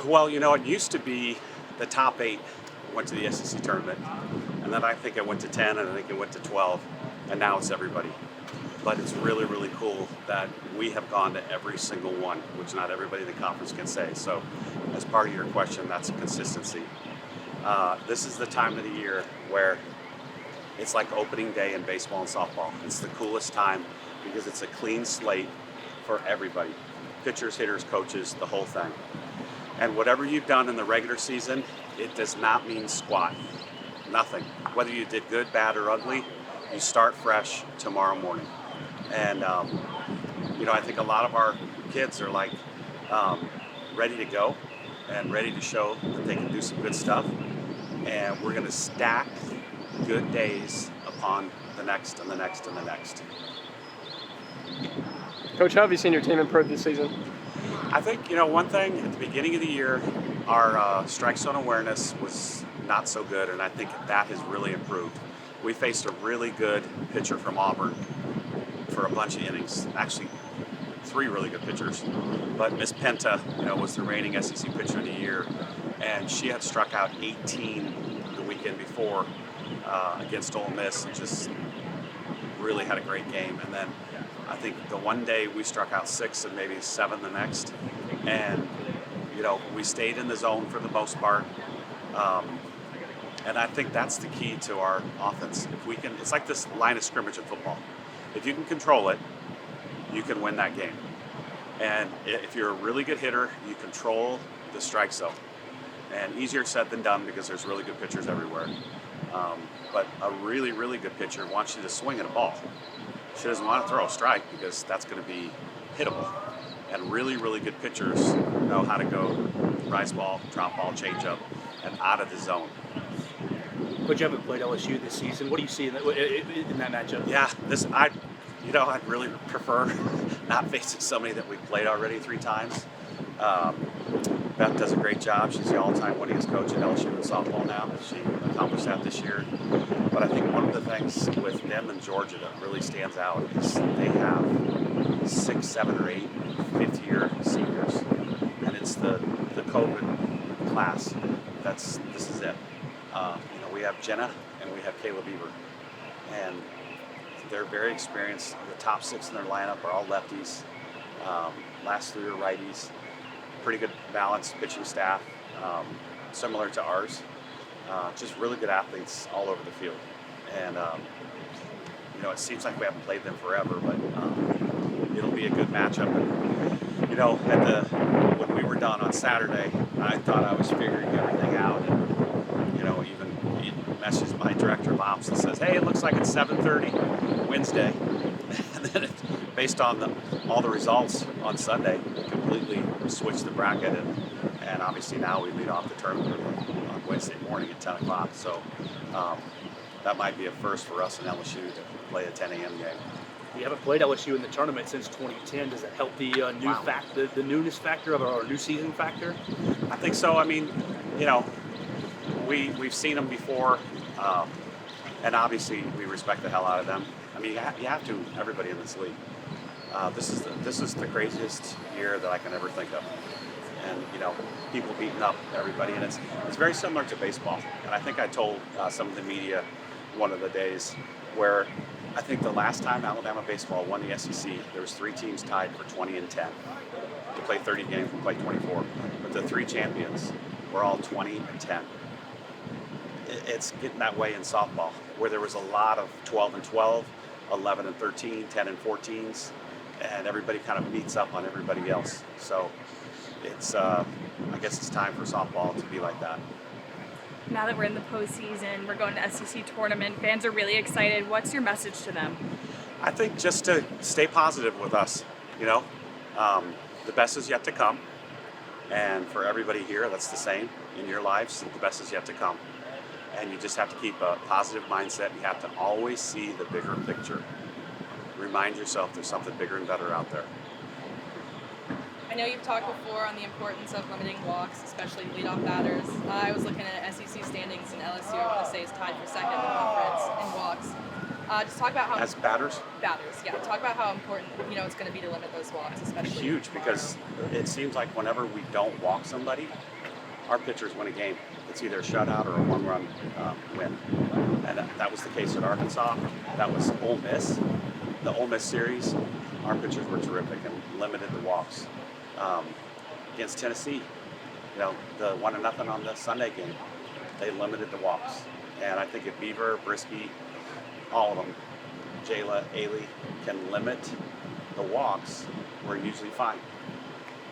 Well, it used to be the top 8 went to the SEC tournament, and then I think it went to 10, and I think it went to 12, and now it's everybody. But it's really, really cool that we have gone to every single one, which not everybody in the conference can say. So, as part of your question, that's a consistency. This is the time of the year where it's like opening day in baseball and softball. It's the coolest time because it's a clean slate for everybody. Pitchers, hitters, coaches, the whole thing. And whatever you've done in the regular season, it does not mean squat. Nothing. Whether you did good, bad, or ugly, you start fresh tomorrow morning. And, I think a lot of our kids are like ready to go and ready to show that they can do some good stuff. And we're going to stack good days upon the next and the next and the next. Coach, how have you seen your team improve this season? I think, one thing, at the beginning of the year, our strike zone awareness was not so good, and I think that has really improved. We faced a really good pitcher from Auburn for a bunch of innings, actually 3 really good pitchers. But Miss Penta, was the reigning SEC pitcher of the year, and she had struck out 18 the weekend before against Ole Miss, and just really had a great game. And then I think the one day we struck out 6 and maybe 7 the next, and we stayed in the zone for the most part. And I think that's the key to our offense. If we can, it's like this line of scrimmage in football. If you can control it, you can win that game. And if you're a really good hitter, you control the strike zone. And easier said than done because there's really good pitchers everywhere. But a really, really good pitcher wants you to swing at a ball. She doesn't want to throw a strike because that's going to be hittable. And really, really good pitchers know how to go rise ball, drop ball, change up, and out of the zone. But you haven't played LSU this season. What do you see in that matchup? Yeah, I'd really prefer not facing somebody that we've played already 3 times. Beth does a great job. She's the all-time winningest coach at LSU in softball now. She accomplished that this year. But I think one of the things with them and Georgia that really stands out is they have 6, 7, or 8 fifth-year seniors, and it's the COVID class. This is it. We have Jenna and we have Kayla Beaver, and they're very experienced. The top 6 in their lineup are all lefties. Last 3 are righties. Pretty good balanced pitching staff, similar to ours. Just really good athletes all over the field. And, it seems like we haven't played them forever, but it'll be a good matchup. And, when we were done on Saturday, I thought I was figuring everything out. And, even messaged my director of ops and says, hey, it looks like it's 7:30 Wednesday. And then based on all the results on Sunday, completely switched the bracket, and obviously now we lead off the tournament on Wednesday morning at 10 o'clock. So that might be a first for us in LSU to play a 10 a.m. game. You haven't played LSU in the tournament since 2010. Does that help the the newness factor of our new season factor? I think so. I mean, we've seen them before, and obviously we respect the hell out of them. I mean, you have to, everybody in this league. This is the craziest year that I can ever think of. And, people beating up everybody. And it's very similar to baseball. And I think I told some of the media one of the days where I think the last time Alabama baseball won the SEC, there was 3 teams tied for 20 and 10. They played 30 games, we played 24. But the 3 champions were all 20 and 10. It's getting that way in softball, where there was a lot of 12 and 12, 11 and 13, 10 and 14s, and everybody kind of beats up on everybody else. So it's, I guess it's time for softball to be like that. Now that we're in the postseason, we're going to SEC tournament, fans are really excited. What's your message to them? I think just to stay positive with us, the best is yet to come. And for everybody here, that's the same in your lives, the best is yet to come. And you just have to keep a positive mindset. You have to always see the bigger picture. Remind yourself there's something bigger and better out there. I know you've talked before on the importance of limiting walks, especially leadoff batters. I was looking at SEC standings, and LSU, I want to say, is tied for second in the conference in walks. Just talk about how As batters, batters. Yeah, talk about how important it's going to be to limit those walks, especially huge, because it seems like whenever we don't walk somebody, our pitchers win a game. It's either a shutout or a one-run win, and that was the case at Arkansas. That was Ole Miss. The Ole Miss series, our pitchers were terrific and limited the walks. Against Tennessee, the 1-0 on the Sunday game, they limited the walks. And I think if Beaver, Brisky, all of them, Jayla, Ailey, can limit the walks, we're usually fine.